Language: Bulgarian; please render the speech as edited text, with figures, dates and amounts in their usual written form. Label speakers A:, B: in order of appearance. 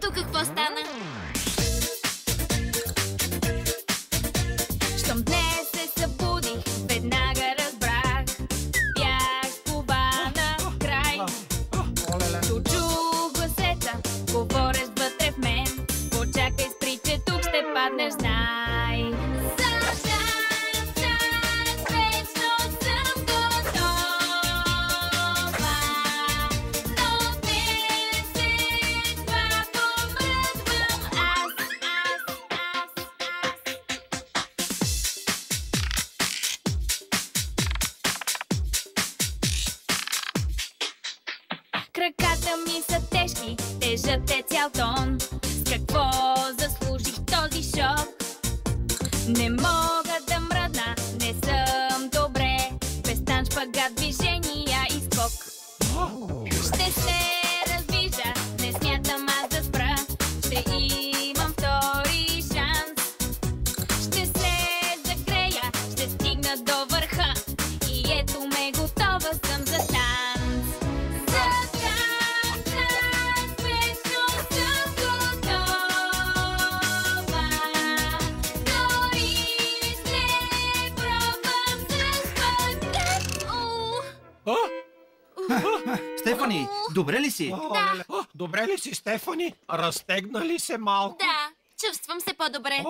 A: Тук какво стана? Щом днес се събудих, веднага разбрах. Бях скована в край. Чух гласета, говорещ вътре в мен. Почакай, спри, че тук ще паднеш, знай. Краката ми са тежки, тежът е цял тон. С какво заслужих този шок? Не мога да мръдна, не съм добре. Без танц, шпагат, движения и скок. Ще се развижда, не смятам аз да спра. Ще имам втори шанс. Ще се загрея, ще стигна до върха. И ето ме, готова съм за танц.
B: Стефани, добре ли си?
A: Да.
C: Добре ли си, Стефани? Разтегна ли се малко?
A: Да, чувствам се по-добре.